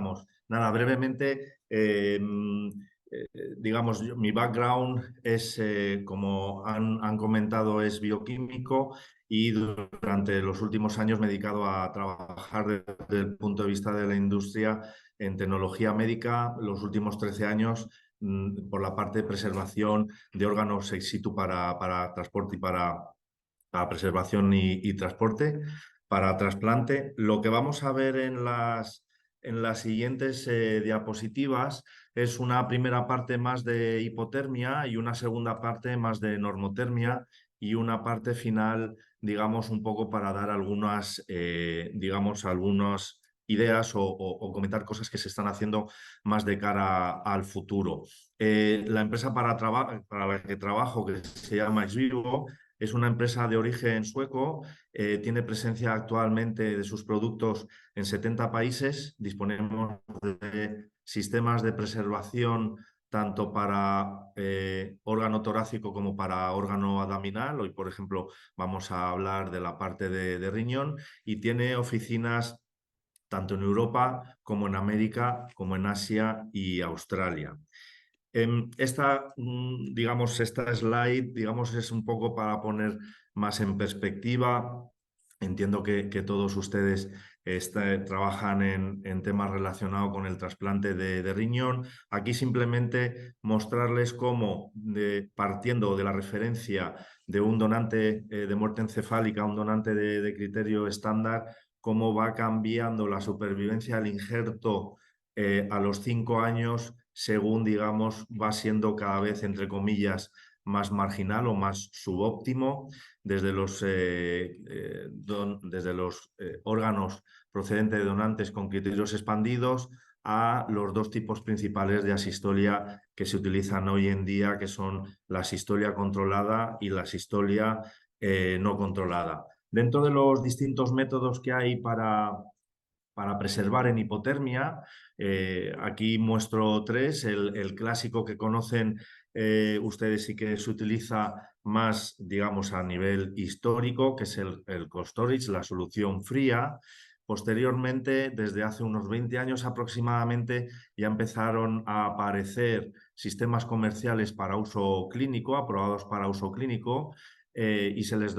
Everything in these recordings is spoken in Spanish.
digamos. Nada, brevemente, digamos, mi background es, como han comentado, es bioquímico y durante los últimos años me he dedicado a trabajar desde el punto de vista de la industria en tecnología médica, los últimos 13 años por la parte de preservación de órganos ex situ para transporte y para preservación y transporte, para trasplante. Lo que vamos a ver en las siguientes diapositivas es una primera parte más de hipotermia y una segunda parte más de normotermia y una parte final, digamos, un poco para dar algunas, digamos, algunas ideas o comentar cosas que se están haciendo más de cara al futuro. La empresa para la que trabajo, que se llama Xvivo, es una empresa de origen sueco, tiene presencia actualmente de sus productos en 70 países. Disponemos de sistemas de preservación tanto para órgano torácico como para órgano abdominal. Hoy, por ejemplo, vamos a hablar de la parte de riñón y tiene oficinas tanto en Europa como en América, como en Asia y Australia. Digamos, esta slide, digamos, es un poco para poner más en perspectiva. Entiendo que todos ustedes trabajan en temas relacionados con el trasplante de riñón. Aquí simplemente mostrarles cómo, partiendo de la referencia de un donante de muerte encefálica, un donante de criterio estándar, cómo va cambiando la supervivencia del injerto a los 5 años según, digamos, va siendo cada vez, entre comillas, más marginal o más subóptimo, desde los órganos procedentes de donantes con criterios expandidos a los dos tipos principales de asistolia que se utilizan hoy en día, que son la asistolia controlada y la asistolia no controlada. Dentro de los distintos métodos que hay para preservar en hipotermia, aquí muestro tres. El clásico que conocen ustedes y que se utiliza más, digamos, a nivel histórico, que es el cold storage, la solución fría. Posteriormente, desde hace unos 20 años aproximadamente, ya empezaron a aparecer sistemas comerciales para uso clínico, aprobados para uso clínico, y se les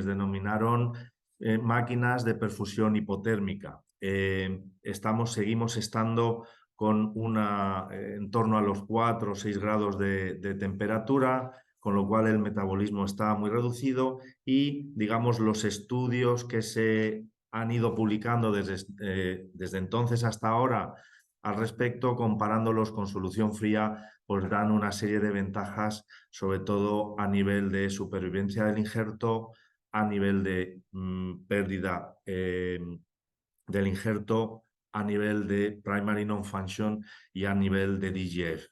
denominaron máquinas de perfusión hipotérmica. Seguimos estando con en torno a los 4 o 6 grados de temperatura, con lo cual el metabolismo está muy reducido y, digamos, los estudios que se han ido publicando desde entonces hasta ahora al respecto, comparándolos con solución fría, pues dan una serie de ventajas, sobre todo a nivel de supervivencia del injerto, a nivel de pérdida del injerto, a nivel de primary non-function y a nivel de DGF.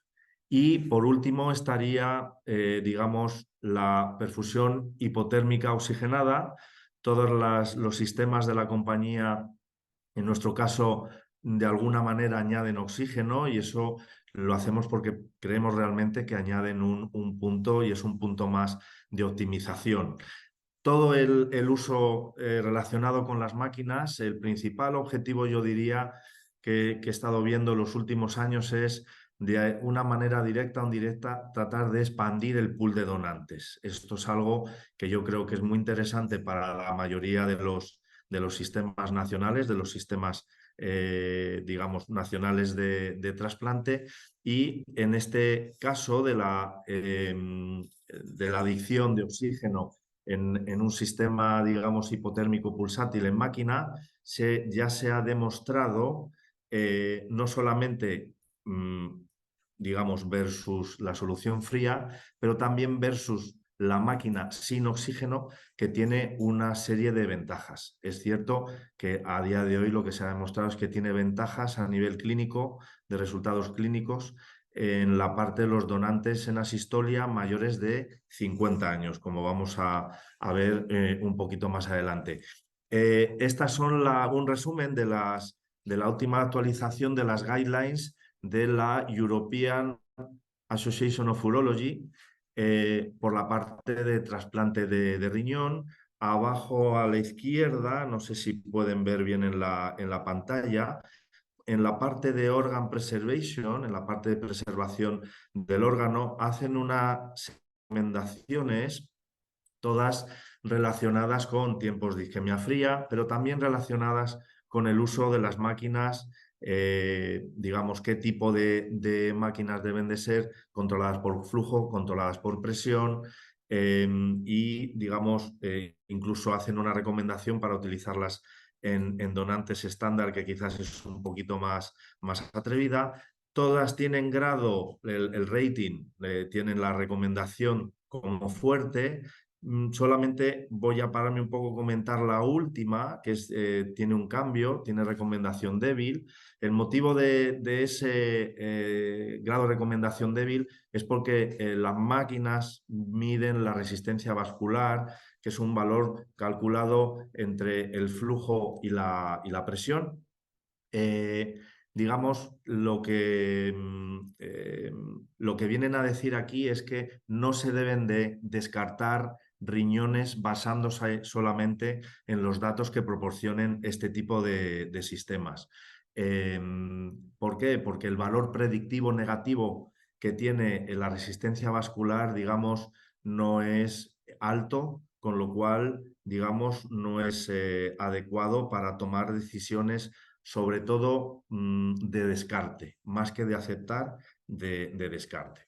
Y por último estaría, digamos, la perfusión hipotérmica oxigenada. Todos los sistemas de la compañía, en nuestro caso, de alguna manera añaden oxígeno y eso lo hacemos porque creemos realmente que añaden un punto y es un punto más de optimización. Todo el uso relacionado con las máquinas, el principal objetivo, yo diría, que he estado viendo en los últimos años es, de una manera directa o indirecta, tratar de expandir el pool de donantes. Esto es algo que yo creo que es muy interesante para la mayoría de los sistemas nacionales, de los sistemas, digamos, nacionales de trasplante. Y en este caso de la adicción de oxígeno en un sistema, digamos, hipotérmico pulsátil en máquina, ya se ha demostrado no solamente, digamos, versus la solución fría, pero también versus la máquina sin oxígeno, que tiene una serie de ventajas. Es cierto que a día de hoy lo que se ha demostrado es que tiene ventajas a nivel clínico, de resultados clínicos, en la parte de los donantes en asistolia mayores de 50 años, como vamos a ver un poquito más adelante. Estas son un resumen de la última actualización de las guidelines de la European Association of Urology por la parte de trasplante de riñón. Abajo a la izquierda, no sé si pueden ver bien en la pantalla, en la parte de organ preservation, en la parte de preservación del órgano, hacen unas recomendaciones, todas relacionadas con tiempos de isquemia fría, pero también relacionadas con el uso de las máquinas, digamos, qué tipo de máquinas deben de ser, controladas por flujo, controladas por presión, y, digamos, incluso hacen una recomendación para utilizarlas en donantes estándar, que quizás es un poquito más atrevida. Todas tienen grado, el rating, tienen la recomendación como fuerte. Solamente voy a pararme un poco a comentar la última, que tiene un cambio, tiene recomendación débil. El motivo de ese grado de recomendación débil es porque las máquinas miden la resistencia vascular, que es un valor calculado entre el flujo y la presión. Eh, digamos, lo que vienen a decir aquí es que no se deben de descartar riñones basándose solamente en los datos que proporcionen este tipo de sistemas. Eh, ¿Por qué? Porque el valor predictivo negativo que tiene la resistencia vascular, digamos, no es alto, con lo cual, digamos, no es adecuado para tomar decisiones, sobre todo de descarte, más que de aceptar, de descarte.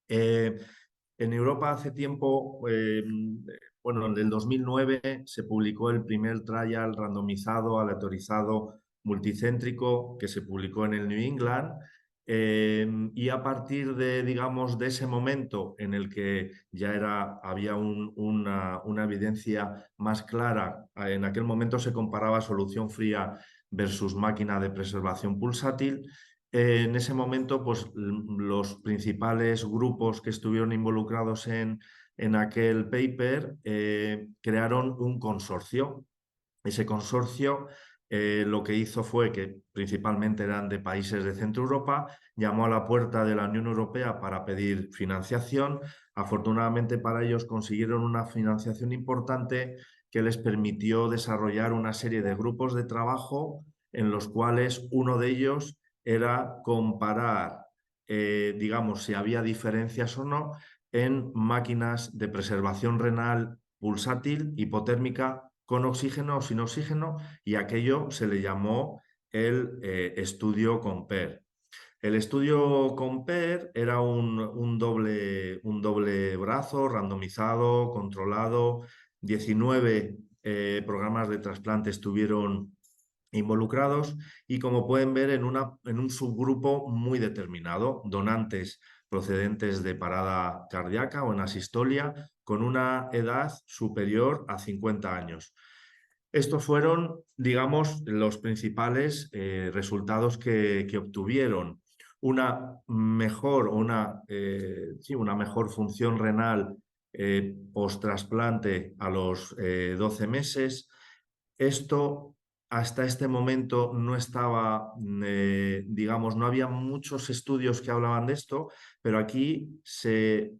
En Europa hace tiempo, bueno, en el 2009 se publicó el primer trial randomizado, aleatorizado, multicéntrico, que se publicó en el New England. Y a partir de, digamos, de ese momento en el que ya había una evidencia más clara, en aquel momento se comparaba solución fría versus máquina de preservación pulsátil. En ese momento, pues los principales grupos que estuvieron involucrados en aquel paper crearon un consorcio. Ese consorcio lo que hizo fue que principalmente eran de países de Centro Europa, llamó a la puerta de la Unión Europea para pedir financiación. Afortunadamente para ellos consiguieron una financiación importante que les permitió desarrollar una serie de grupos de trabajo, en los cuales uno de ellos era comparar, digamos, si había diferencias o no en máquinas de preservación renal pulsátil, hipotérmica, con oxígeno o sin oxígeno, y aquello se le llamó el estudio COMPARE. El estudio COMPARE era un doble brazo, randomizado, controlado. 19 programas de trasplante estuvieron involucrados, y, como pueden ver, en un subgrupo muy determinado, donantes procedentes de parada cardíaca o en asistolia, con una edad superior a 50 años. Estos fueron, digamos, los principales resultados que obtuvieron. Una mejor, sí, una mejor función renal post-trasplante a los 12 meses. Esto, hasta este momento, no estaba, digamos, no había muchos estudios que hablaban de esto, pero aquí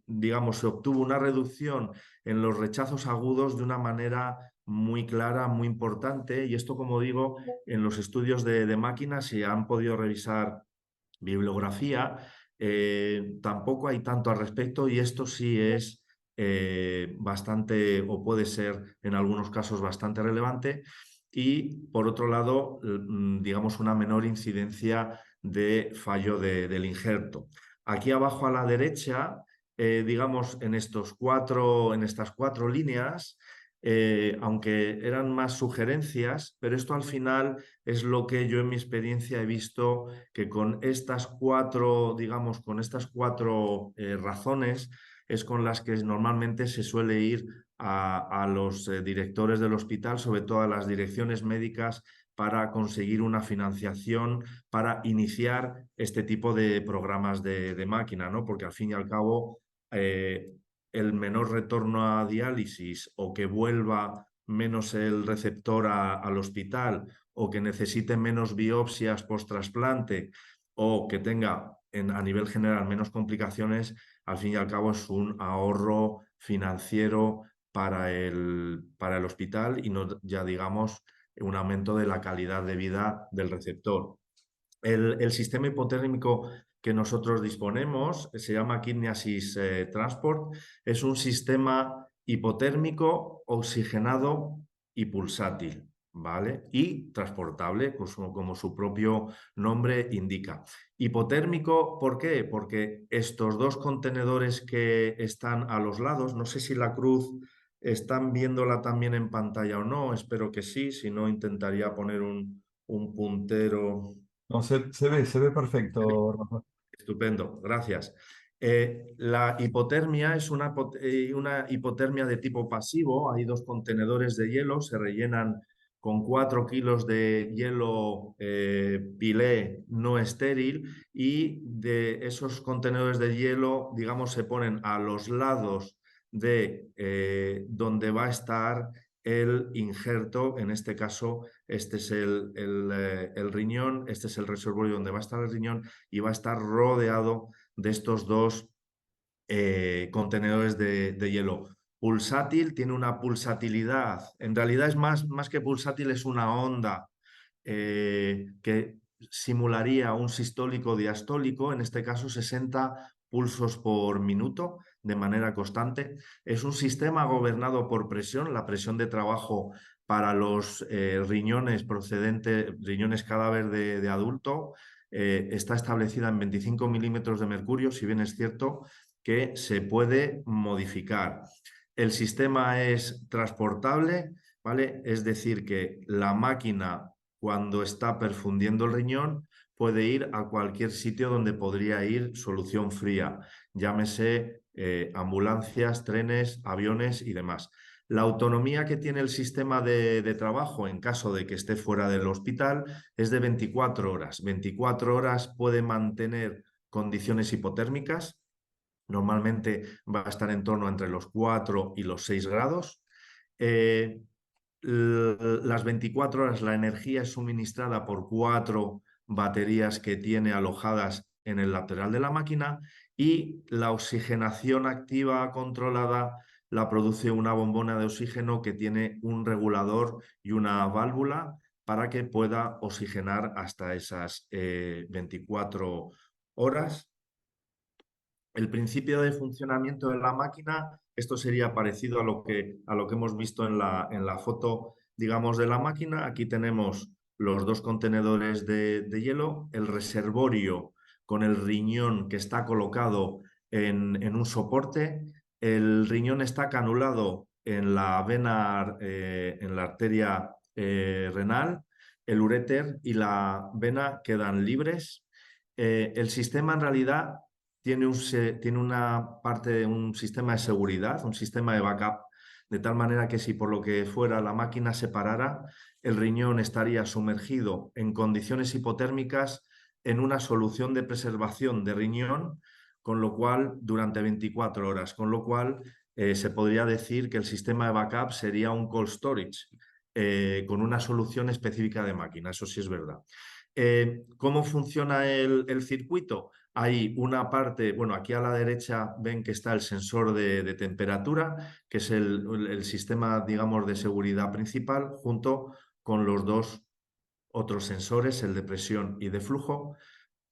digamos, se obtuvo una reducción en los rechazos agudos de una manera muy clara, muy importante. Y esto, como digo, en los estudios de máquinas, si han podido revisar bibliografía, tampoco hay tanto al respecto, y esto sí es bastante, o puede ser en algunos casos bastante relevante. Y por otro lado, digamos, una menor incidencia de fallo del injerto. Aquí abajo a la derecha, digamos, en estas cuatro líneas, aunque eran más sugerencias, pero esto al final es lo que yo en mi experiencia he visto, que con estas cuatro, digamos, con estas cuatro razones es con las que normalmente se suele ir a los directores del hospital, sobre todo a las direcciones médicas, para conseguir una financiación para iniciar este tipo de programas de máquina, ¿no? Porque al fin y al cabo el menor retorno a diálisis, o que vuelva menos el receptor al hospital, o que necesite menos biopsias post-trasplante, o que tenga a nivel general menos complicaciones, al fin y al cabo es un ahorro financiero para el hospital, y no ya, digamos, un aumento de la calidad de vida del receptor. El sistema hipotérmico que nosotros disponemos se llama Kidney Assist Transport. Es un sistema hipotérmico, oxigenado y pulsátil, ¿vale? Y transportable, pues, como su propio nombre indica. Hipotérmico, ¿por qué? Porque estos dos contenedores que están a los lados, no sé si la cruz están viéndola también en pantalla o no, espero que sí, si no intentaría poner un puntero. No, se ve perfecto, Rafa. Estupendo, gracias. La hipotermia es una hipotermia de tipo pasivo. Hay dos contenedores de hielo, se rellenan con 4 kilos de hielo pilé no estéril y de esos contenedores de hielo, digamos, se ponen a los lados de donde va a estar el injerto. En este caso, este es el riñón, este es el reservorio donde va a estar el riñón y va a estar rodeado de estos dos contenedores de hielo. Pulsátil, tiene una pulsatilidad, en realidad es más que pulsátil, es una onda que simularía un sistólico diastólico, en este caso 60 pulsos por minuto de manera constante. Es un sistema gobernado por presión, la presión de trabajo para los riñones riñones cadáver de adulto, está establecida en 25 milímetros de mercurio, si bien es cierto que se puede modificar. El sistema es transportable, ¿vale? Es decir, que la máquina, cuando está perfundiendo el riñón, puede ir a cualquier sitio donde podría ir solución fría, llámese ambulancias, trenes, aviones y demás. La autonomía que tiene el sistema de trabajo en caso de que esté fuera del hospital es de 24 horas. 24 horas puede mantener condiciones hipotérmicas. Normalmente va a estar en torno entre los 4 y los 6 grados. Eh, las 24 horas la energía es suministrada por 4 baterías que tiene alojadas en el lateral de la máquina y la oxigenación activa controlada la produce una bombona de oxígeno que tiene un regulador y una válvula para que pueda oxigenar hasta esas 24 horas. El principio de funcionamiento de la máquina, esto sería parecido a lo que hemos visto en la foto, digamos, de la máquina. Aquí tenemos los dos contenedores de hielo, el reservorio con el riñón que está colocado en un soporte. El riñón está canulado en la vena, en la arteria renal. El uréter y la vena quedan libres. El sistema en realidad tiene una parte de un sistema de seguridad, un sistema de backup, de tal manera que si por lo que fuera la máquina se parara, el riñón estaría sumergido en condiciones hipotérmicas en una solución de preservación de riñón, con lo cual durante 24 horas, con lo cual se podría decir que el sistema de backup sería un cold storage con una solución específica de máquina, eso sí es verdad. ¿Cómo funciona el circuito? Hay una parte, bueno, aquí a la derecha ven que está el sensor de temperatura, que es el sistema, digamos, de seguridad principal, junto con los dos otros sensores, el de presión y de flujo.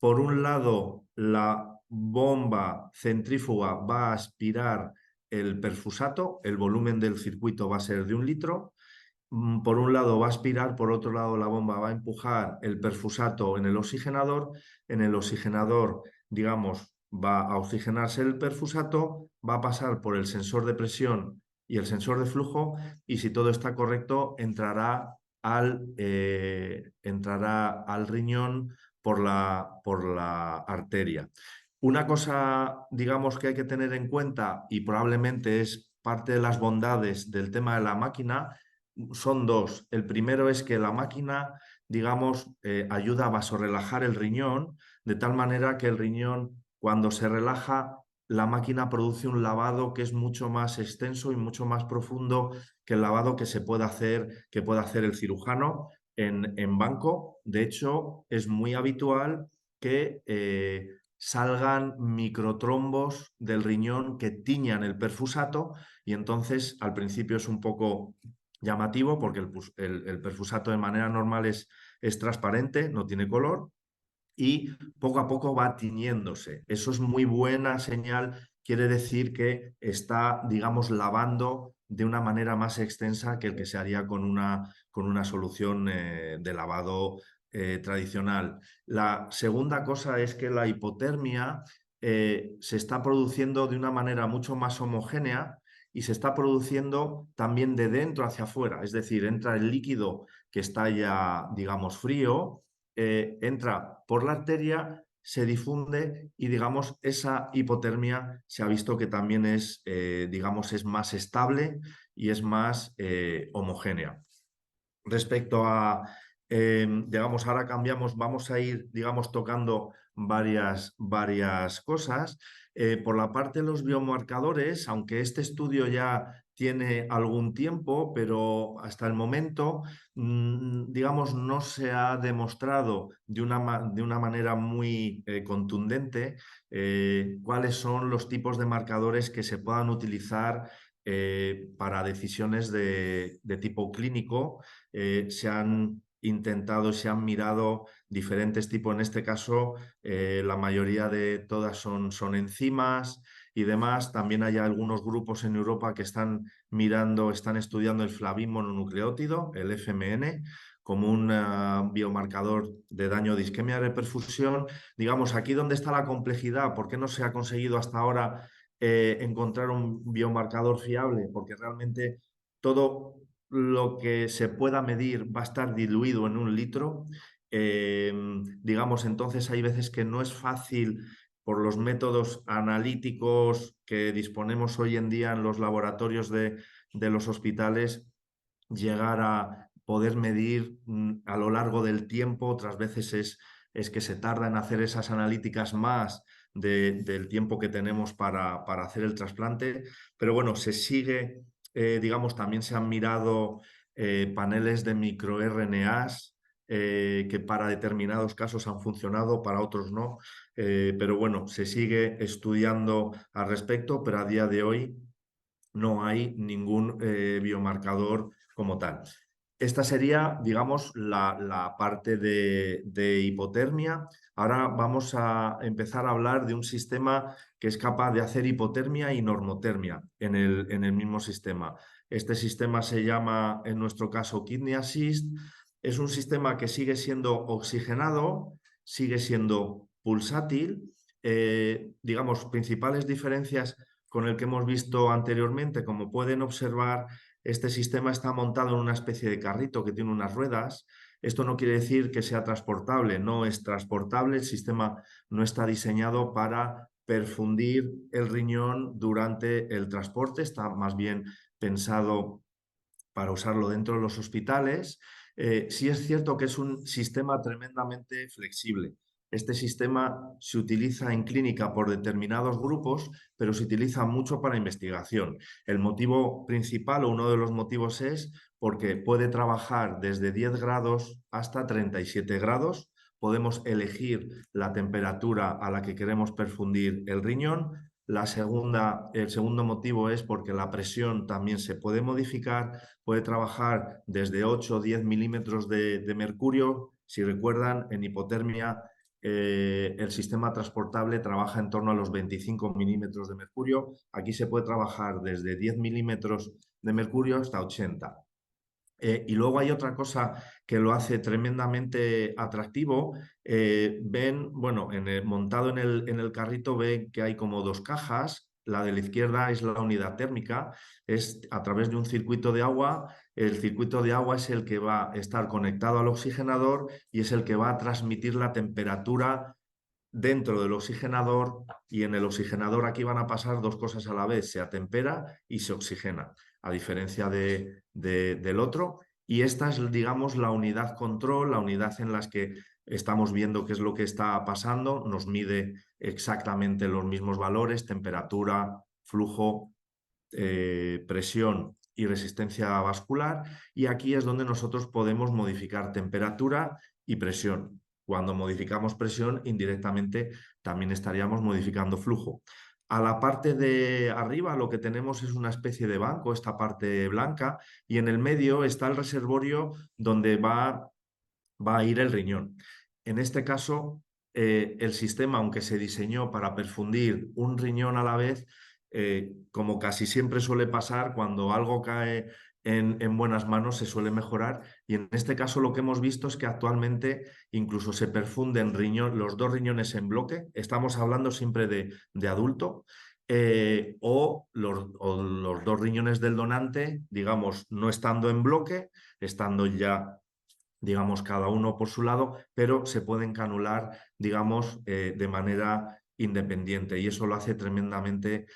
Por un lado, la bomba centrífuga va a aspirar el perfusato, el volumen del circuito va a ser de 1 litro. Por un lado va a aspirar, por otro lado la bomba va a empujar el perfusato en el oxigenador, digamos, va a oxigenarse el perfusato, va a pasar por el sensor de presión y el sensor de flujo y si todo está correcto entrará al riñón por la arteria. Una cosa, digamos, que hay que tener en cuenta y probablemente es parte de las bondades del tema de la máquina son dos. El primero es que la máquina, digamos, ayuda a vasorrelajar el riñón, de tal manera que el riñón, cuando se relaja, la máquina produce un lavado que es mucho más extenso y mucho más profundo que el lavado que puede hacer el cirujano en banco. De hecho, es muy habitual que salgan microtrombos del riñón que tiñan el perfusato y entonces al principio es un poco llamativo porque el perfusato de manera normal es transparente, no tiene color, y poco a poco va tiñéndose. Eso es muy buena señal, quiere decir que está, digamos, lavando de una manera más extensa que el que se haría con una solución de lavado tradicional. La segunda cosa es que la hipotermia se está produciendo de una manera mucho más homogénea y se está produciendo también de dentro hacia afuera, es decir, entra el líquido que está ya, digamos, frío, entra por la arteria, se difunde y, digamos, esa hipotermia se ha visto que también es, digamos, es más estable y es más homogénea. Respecto a, digamos, ahora cambiamos, vamos a ir, digamos, tocando varias cosas. Por la parte de los biomarcadores, aunque este estudio ya tiene algún tiempo, pero hasta el momento, digamos, no se ha demostrado de una manera muy contundente cuáles son los tipos de marcadores que se puedan utilizar para decisiones de tipo clínico. Se han intentado, se han mirado diferentes tipos. En este caso, la mayoría de todas son enzimas y demás. También hay algunos grupos en Europa que están mirando, están estudiando el flavin mononucleótido, el FMN, como un biomarcador de daño de isquemia de reperfusión. Digamos, aquí donde está la complejidad, ¿por qué no se ha conseguido hasta ahora encontrar un biomarcador fiable? Porque realmente todo lo que se pueda medir va a estar diluido en un litro. Digamos, entonces hay veces que no es fácil por los métodos analíticos que disponemos hoy en día en los laboratorios de los hospitales llegar a poder medir a lo largo del tiempo. Otras veces es que se tarda en hacer esas analíticas más del tiempo que tenemos para hacer el trasplante. Pero bueno, se sigue, digamos, también se han mirado paneles de microRNAs que para determinados casos han funcionado, para otros no. Pero bueno, se sigue estudiando al respecto, pero a día de hoy no hay ningún biomarcador como tal. Esta sería, digamos, la parte de hipotermia. Ahora vamos a empezar a hablar de un sistema que es capaz de hacer hipotermia y normotermia en el mismo sistema. Este sistema se llama, en nuestro caso, Kidney Assist. Es un sistema que sigue siendo oxigenado, sigue siendo pulsátil. Digamos, principales diferencias con el que hemos visto anteriormente. Como pueden observar, este sistema está montado en una especie de carrito que tiene unas ruedas. Esto no quiere decir que sea transportable, no es transportable. El sistema no está diseñado para perfundir el riñón durante el transporte, está más bien pensado para usarlo dentro de los hospitales. Sí es cierto que es un sistema tremendamente flexible. Este sistema se utiliza en clínica por determinados grupos, pero se utiliza mucho para investigación. El motivo principal o uno de los motivos es porque puede trabajar desde 10 grados hasta 37 grados. Podemos elegir la temperatura a la que queremos perfundir el riñón. El segundo motivo es porque la presión también se puede modificar, puede trabajar desde 8 o 10 milímetros de mercurio. Si recuerdan, en hipotermia el sistema transportable trabaja en torno a los 25 milímetros de mercurio. Aquí se puede trabajar desde 10 milímetros de mercurio hasta 80. Y luego hay otra cosa que lo hace tremendamente atractivo. Ven, bueno, montado en el carrito, ven que hay como dos cajas. La de la izquierda es la unidad térmica, es a través de un circuito de agua. El circuito de agua es el que va a estar conectado al oxigenador y es el que va a transmitir la temperatura dentro del oxigenador, y en el oxigenador aquí van a pasar dos cosas a la vez: se atempera y se oxigena, a diferencia del otro. Y esta es, digamos, la unidad control, la unidad en la que estamos viendo qué es lo que está pasando. Nos mide exactamente los mismos valores: temperatura, flujo, presión y resistencia vascular. Y aquí es donde nosotros podemos modificar temperatura y presión. Cuando modificamos presión, indirectamente también estaríamos modificando flujo. A la parte de arriba lo que tenemos es una especie de banco, esta parte blanca, y en el medio está el reservorio donde va a ir el riñón. En este caso, el sistema, aunque se diseñó para perfundir un riñón a la vez, como casi siempre suele pasar, cuando algo cae en buenas manos se suele mejorar, y en este caso lo que hemos visto es que actualmente incluso se perfunden los dos riñones en bloque. Estamos hablando siempre de adulto. O los dos riñones del donante, digamos, no estando en bloque, estando ya, digamos, cada uno por su lado, pero se pueden canular, digamos, de manera independiente, y eso lo hace tremendamente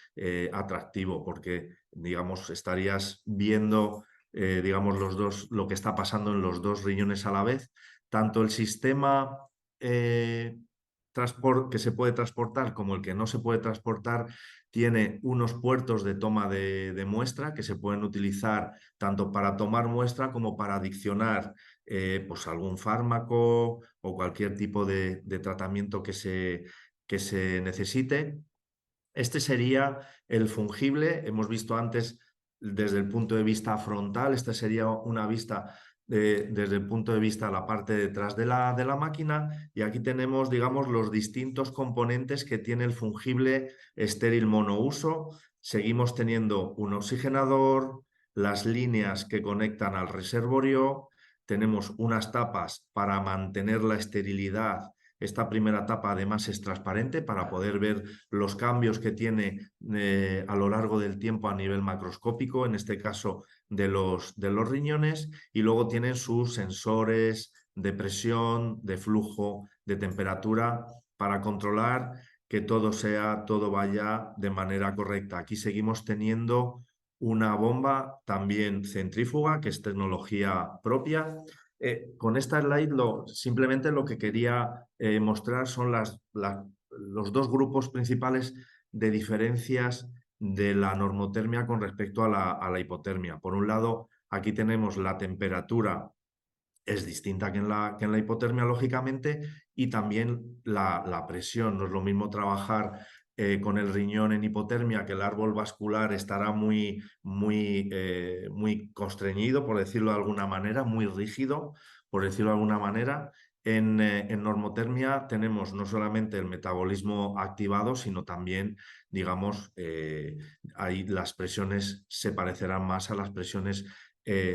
atractivo, porque, digamos, estarías viendo, digamos, lo que está pasando en los dos riñones a la vez. Tanto el sistema que se puede transportar como el que no se puede transportar tiene unos puertos de toma de muestra que se pueden utilizar tanto para tomar muestra como para adiccionar pues algún fármaco o cualquier tipo de tratamiento que se necesite. Este sería el fungible. Hemos visto antes desde el punto de vista frontal. Esta sería una vista desde el punto de vista de la parte detrás de la máquina. Y aquí tenemos, digamos, los distintos componentes que tiene el fungible estéril monouso. Seguimos teniendo un oxigenador, las líneas que conectan al reservorio. Tenemos unas tapas para mantener la esterilidad. Esta primera tapa además es transparente para poder ver los cambios que tiene a lo largo del tiempo a nivel macroscópico, en este caso de los riñones, y luego tienen sus sensores de presión, de flujo, de temperatura para controlar que todo vaya de manera correcta. Aquí seguimos teniendo una bomba también centrífuga, que es tecnología propia. Con esta slide simplemente lo que quería mostrar son los dos grupos principales de diferencias de la normotermia con respecto a la hipotermia. Por un lado, aquí tenemos la temperatura, es distinta que en la hipotermia, lógicamente, y también la presión. No es lo mismo trabajar con el riñón en hipotermia, que el árbol vascular estará muy constreñido, por decirlo de alguna manera, muy rígido, por decirlo de alguna manera. En normotermia tenemos no solamente el metabolismo activado, sino también, digamos, ahí las presiones se parecerán más a las presiones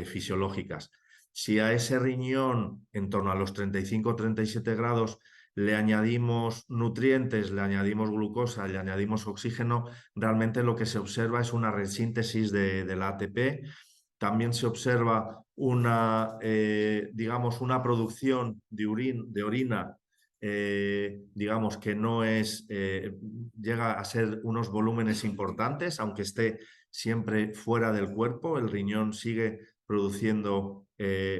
fisiológicas. Si a ese riñón, en torno a los 35 o 37 grados, le añadimos nutrientes, le añadimos glucosa, le añadimos oxígeno, realmente lo que se observa es una resíntesis de la ATP. También se observa digamos, una producción de orina, digamos, que no llega a ser unos volúmenes importantes, aunque esté siempre fuera del cuerpo. El riñón sigue produciendo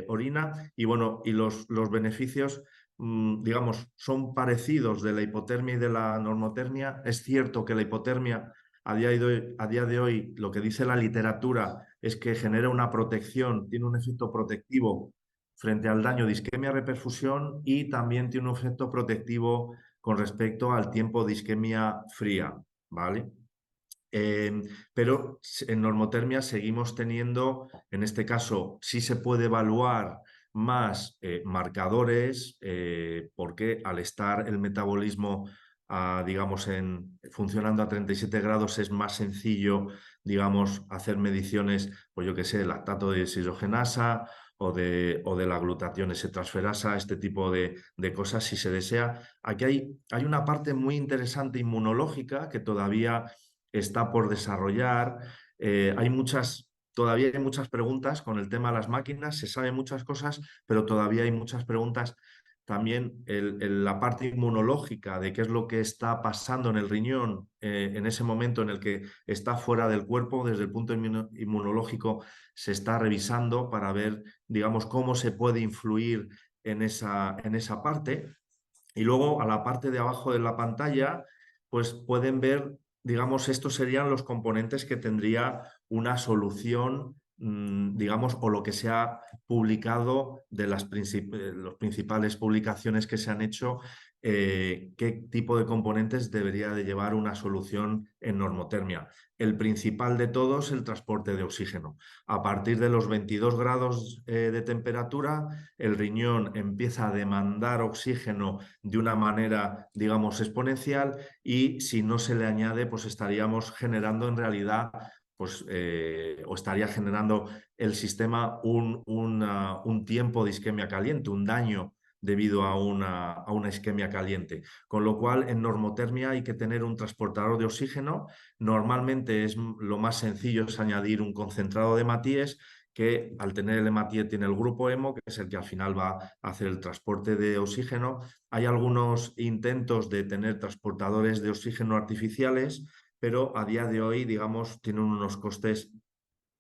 orina, y bueno, y los beneficios, digamos, son parecidos de la hipotermia y de la normotermia. Es cierto que la hipotermia a día de hoy, lo que dice la literatura es que genera una protección, tiene un efecto protectivo frente al daño de isquemia-reperfusión, y también tiene un efecto protectivo con respecto al tiempo de isquemia fría, ¿vale? Pero en normotermia seguimos teniendo, en este caso, sí se puede evaluar más marcadores, porque al estar el metabolismo, digamos, funcionando a 37 grados, es más sencillo, digamos, hacer mediciones, pues yo qué sé, lactato de deshidrogenasa o de la glutatión S-transferasa, este tipo de cosas, si se desea. Aquí hay una parte muy interesante inmunológica que todavía está por desarrollar. Todavía hay muchas preguntas con el tema de las máquinas. Se saben muchas cosas, pero todavía hay muchas preguntas. También la parte inmunológica de qué es lo que está pasando en el riñón en ese momento en el que está fuera del cuerpo, desde el punto inmunológico se está revisando para ver, digamos, cómo se puede influir en esa parte. Y luego, a la parte de abajo de la pantalla, pues pueden ver, digamos, estos serían los componentes que tendría una solución digamos, o lo que se ha publicado de las principales publicaciones que se han hecho, qué tipo de componentes debería de llevar una solución en normotermia. El principal de todos, el transporte de oxígeno. A partir de los 22 grados de temperatura, el riñón empieza a demandar oxígeno de una manera, digamos, exponencial, y si no se le añade, pues estaríamos generando en realidad, pues, o estaría generando el sistema un tiempo de isquemia caliente, un daño debido a una isquemia caliente. Con lo cual, en normotermia hay que tener un transportador de oxígeno. Normalmente lo más sencillo es añadir un concentrado de hematíes, que al tener el hematíe tiene el grupo hemo, que es el que al final va a hacer el transporte de oxígeno. Hay algunos intentos de tener transportadores de oxígeno artificiales, pero a día de hoy, digamos, tienen unos costes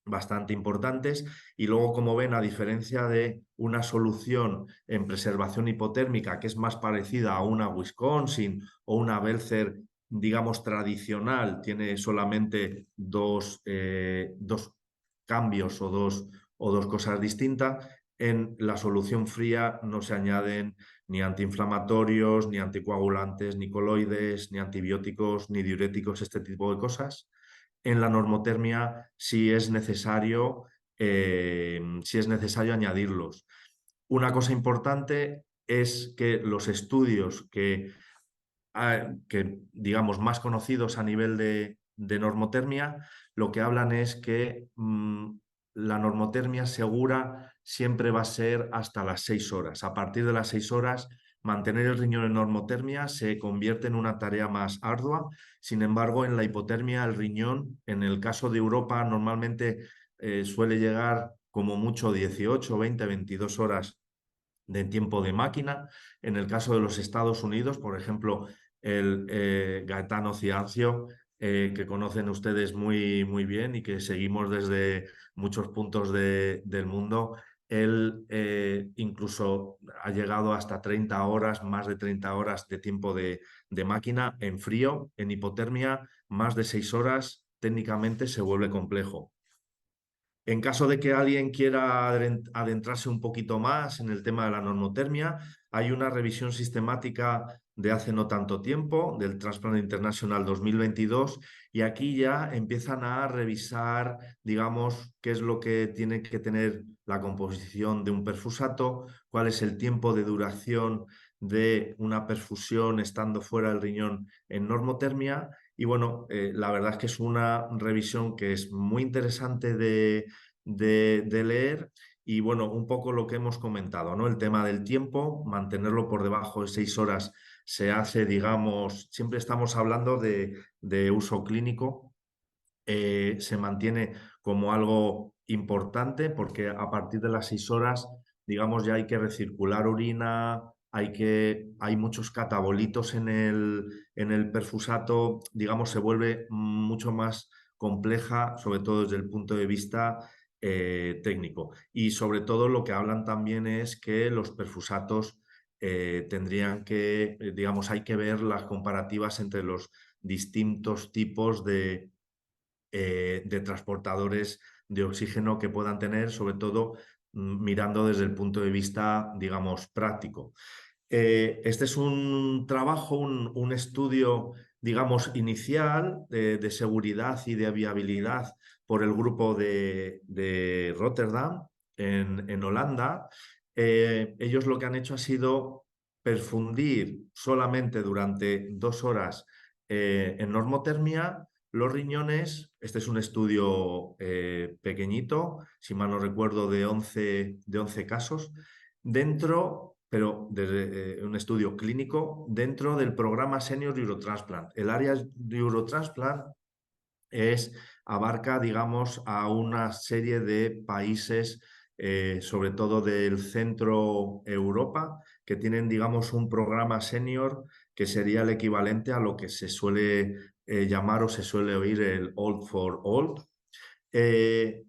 bastante importantes. Y luego, como ven, a diferencia de una solución en preservación hipotérmica que es más parecida a una Wisconsin o una Belzer, digamos, tradicional, tiene solamente dos cambios o dos cosas distintas. En la solución fría no se añaden ni antiinflamatorios, ni anticoagulantes, ni coloides, ni antibióticos, ni diuréticos, este tipo de cosas. En la normotermia sí es necesario añadirlos. Una cosa importante es que los estudios que digamos, más conocidos a nivel de normotermia, lo que hablan es que la normotermia segura siempre va a ser hasta las 6 horas. A partir de las 6 horas, mantener el riñón en normotermia se convierte en una tarea más ardua. Sin embargo, en la hipotermia, el riñón, en el caso de Europa, normalmente suele llegar como mucho 18, 20, 22 horas de tiempo de máquina. En el caso de los Estados Unidos, por ejemplo, el Gaetano Ciancio, que conocen ustedes muy, muy bien y que seguimos desde muchos puntos del mundo, él incluso ha llegado hasta 30 horas, más de 30 horas de tiempo de máquina en frío. En hipotermia, más de 6 horas técnicamente se vuelve complejo. En caso de que alguien quiera adentrarse un poquito más en el tema de la normotermia, hay una revisión sistemática de hace no tanto tiempo, del Transplant International 2022, y aquí ya empiezan a revisar, digamos, qué es lo que tiene que tener la composición de un perfusato, cuál es el tiempo de duración de una perfusión estando fuera del riñón en normotermia. Y bueno, la verdad es que es una revisión que es muy interesante de leer. Y bueno, un poco lo que hemos comentado, ¿no? El tema del tiempo, mantenerlo por debajo de 6 horas se hace, digamos, siempre estamos hablando de uso clínico, se mantiene como algo importante, porque a partir de las 6 horas, digamos, ya hay que recircular orina, hay muchos catabolitos en el perfusato, digamos, se vuelve mucho más compleja, sobre todo desde el punto de vista técnico. Y sobre todo lo que hablan también es que los perfusatos tendrían que, digamos, hay que ver las comparativas entre los distintos tipos de transportadores de oxígeno que puedan tener, sobre todo mirando desde el punto de vista, digamos, práctico. Este es un trabajo, un estudio, digamos, inicial de seguridad y de viabilidad por el grupo de Rotterdam, en Holanda. Ellos lo que han hecho ha sido perfundir solamente durante 2 horas en normotermia los riñones. Este es un estudio pequeñito, si mal no recuerdo, de 11 casos, pero desde un estudio clínico dentro del programa Senior Eurotransplant. El área de Eurotransplant abarca, digamos, a una serie de países, sobre todo del centro Europa, que tienen, digamos, un programa senior que sería el equivalente a lo que se suele llamar o se suele oír el Old for Old. Eh,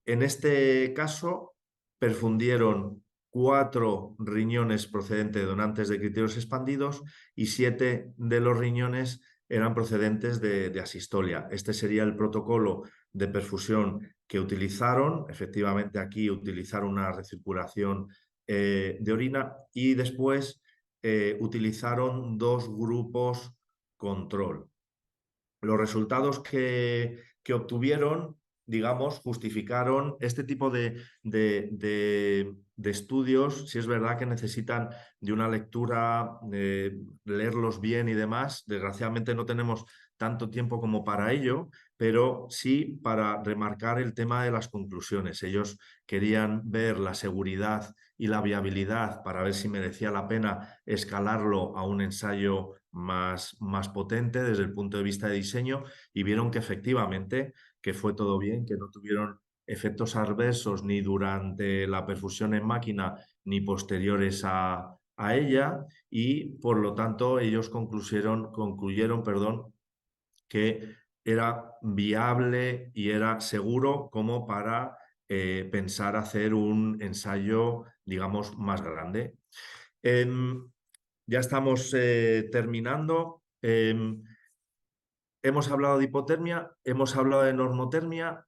en este caso, perfundieron 4 riñones procedentes de donantes de criterios expandidos y 7 de los riñones eran procedentes de asistolia. Este sería el protocolo de perfusión que utilizaron. Efectivamente, aquí utilizaron una recirculación de orina y después utilizaron dos grupos control. Los resultados que obtuvieron, digamos, justificaron este tipo de estudios. Si es verdad que necesitan de una lectura, leerlos bien y demás. Desgraciadamente no tenemos tanto tiempo como para ello, pero sí para remarcar el tema de las conclusiones. Ellos querían ver la seguridad y la viabilidad para ver si merecía la pena escalarlo a un ensayo más potente desde el punto de vista de diseño, y vieron que efectivamente que fue todo bien, que no tuvieron efectos adversos ni durante la perfusión en máquina ni posteriores a ella, y por lo tanto ellos concluyeron, que era viable y era seguro como para pensar hacer un ensayo, digamos, más grande. Ya estamos terminando. Hemos hablado de hipotermia, hemos hablado de normotermia.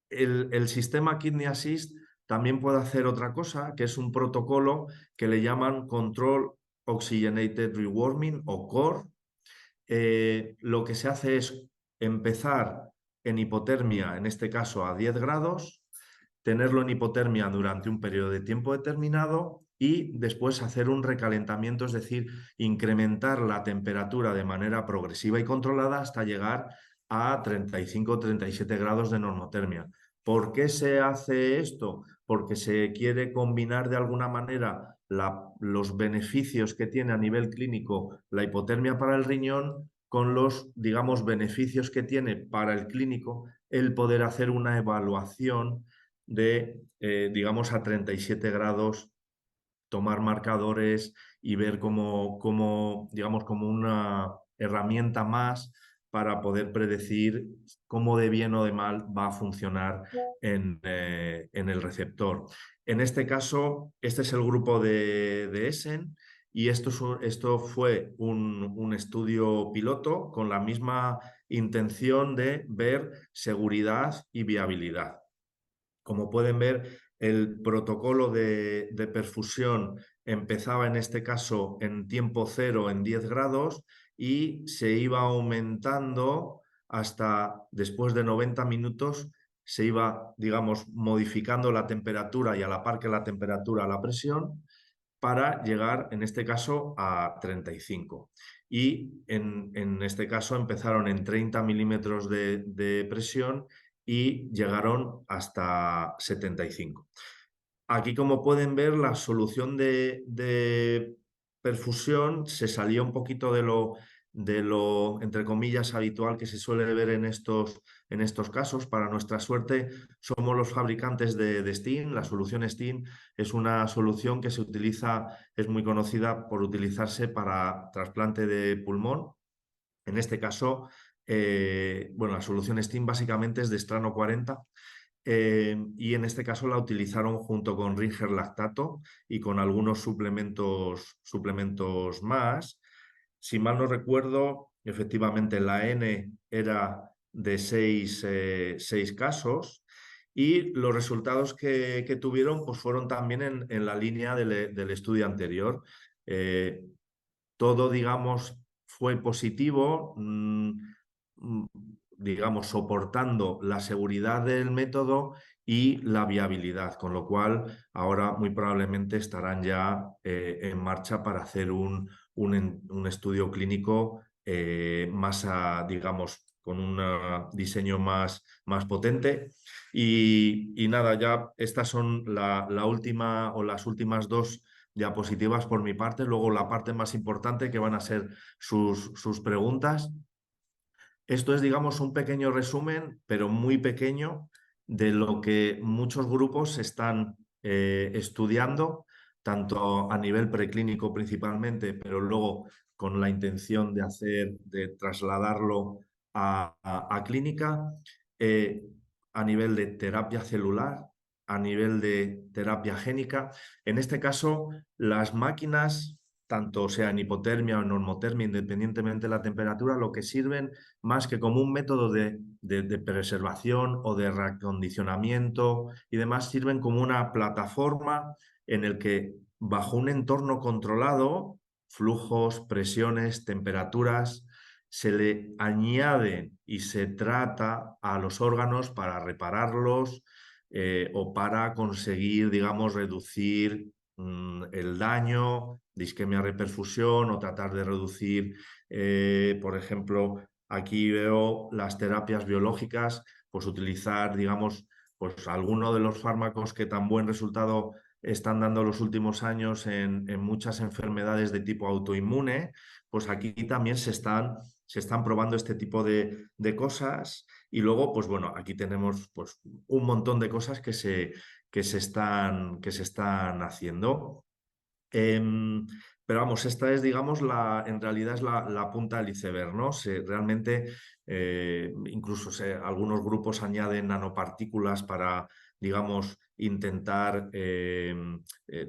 El sistema Kidney Assist también puede hacer otra cosa, que es un protocolo que le llaman Control Oxygenated Rewarming o CORE. Lo que se hace es empezar en hipotermia, en este caso a 10 grados, tenerlo en hipotermia durante un periodo de tiempo determinado y después hacer un recalentamiento, es decir, incrementar la temperatura de manera progresiva y controlada hasta llegar a 35 o 37 grados de normotermia. ¿Por qué se hace esto? Porque se quiere combinar de alguna manera los beneficios que tiene a nivel clínico la hipotermia para el riñón con los, digamos, beneficios que tiene para el clínico el poder hacer una evaluación de, digamos, a 37 grados, tomar marcadores y ver digamos, como una herramienta más para poder predecir cómo de bien o de mal va a funcionar en el receptor. En este caso, este es el grupo de Essen, y esto fue un estudio piloto con la misma intención de ver seguridad y viabilidad. Como pueden ver, el protocolo de perfusión empezaba en este caso en tiempo cero, en 10 grados, y se iba aumentando hasta después de 90 minutos, se iba, digamos, modificando la temperatura y a la par que la temperatura, la presión, para llegar, en este caso, a 35. Y en este caso empezaron en 30 milímetros de presión y llegaron hasta 75. Aquí, como pueden ver, la solución de perfusión se salía un poquito de lo, entre comillas, habitual que se suele ver en estos casos. Para nuestra suerte, somos los fabricantes de STEAM. La solución STEAM es una solución que se utiliza, es muy conocida por utilizarse para trasplante de pulmón. En este caso, bueno, la solución STEAM básicamente es de estrano 40, y en este caso la utilizaron junto con Ringer Lactato y con algunos suplementos más. Si mal no recuerdo, efectivamente la N era de 6 casos, y los resultados que tuvieron pues fueron también en la línea del estudio anterior. Todo, digamos, fue positivo, digamos, soportando la seguridad del método y la viabilidad, con lo cual ahora muy probablemente estarán ya en marcha para hacer un estudio clínico más, digamos, con un diseño más potente. Y nada, ya estas son la última o las últimas dos diapositivas por mi parte. Luego la parte más importante, que van a ser sus preguntas. Esto es, digamos, un pequeño resumen, pero muy pequeño, de lo que muchos grupos están estudiando, tanto a nivel preclínico principalmente, pero luego con la intención de trasladarlo a clínica, eh, a nivel de terapia celular, a nivel de terapia génica. En este caso, las máquinas tanto sea en hipotermia o en normotermia, independientemente de la temperatura, lo que sirven más que como un método de preservación o de reacondicionamiento y demás, sirven como una plataforma en el que bajo un entorno controlado, flujos, presiones, temperaturas, se le añade y se trata a los órganos para repararlos o para conseguir, digamos, reducir el daño de isquemia reperfusión o tratar de reducir, por ejemplo, aquí veo las terapias biológicas, pues utilizar, digamos, pues alguno de los fármacos que tan buen resultado están dando los últimos años en muchas enfermedades de tipo autoinmune, pues aquí también se están probando este tipo de cosas y luego, pues bueno, aquí tenemos pues, un montón de cosas que se están haciendo. Em, pero vamos, esta es, digamos, en realidad es la punta del iceberg, ¿no? Realmente, incluso algunos grupos añaden nanopartículas para, digamos, intentar,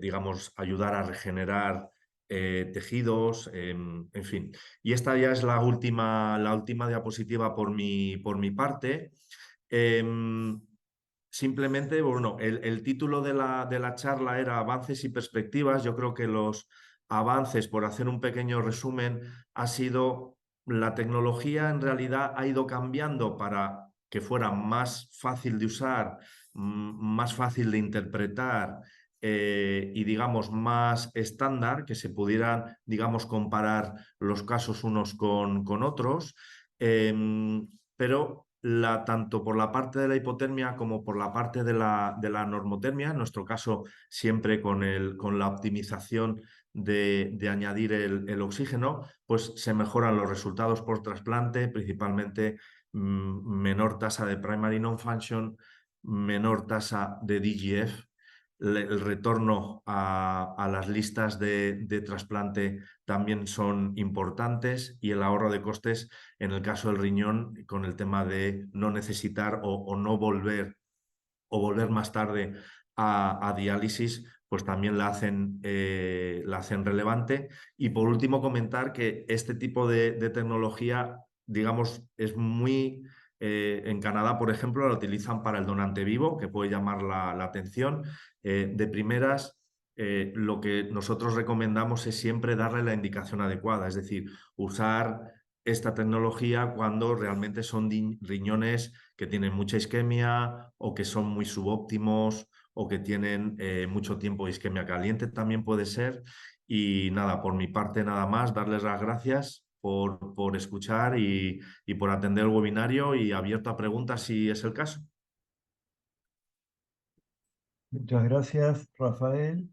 digamos, ayudar a regenerar tejidos, en fin. Y esta ya es la última diapositiva por mi parte. Em, Simplemente, bueno, el título de la charla era Avances y perspectivas. Yo creo que los avances, por hacer un pequeño resumen, ha sido la tecnología en realidad ha ido cambiando para que fuera más fácil de usar, más fácil de interpretar y, digamos, más estándar, que se pudieran, digamos, comparar los casos unos con otros. Pero tanto por la parte de la hipotermia como por la parte de la normotermia, en nuestro caso siempre con la optimización de añadir el oxígeno, pues se mejoran los resultados por trasplante, principalmente menor tasa de primary non-function, menor tasa de DGF, el retorno a las listas de trasplante también son importantes y el ahorro de costes en el caso del riñón con el tema de no necesitar o no volver o volver más tarde a diálisis, pues también la hacen relevante. Y por último, comentar que este tipo de tecnología, digamos, es muy... en Canadá, por ejemplo, la utilizan para el donante vivo, que puede llamar la atención. De primeras, lo que nosotros recomendamos es siempre darle la indicación adecuada, es decir, usar esta tecnología cuando realmente son riñones que tienen mucha isquemia o que son muy subóptimos o que tienen mucho tiempo de isquemia caliente también puede ser. Y nada, por mi parte nada más, darles las gracias por escuchar y por atender el webinario y abierto a preguntas si es el caso. Muchas gracias, Rafael.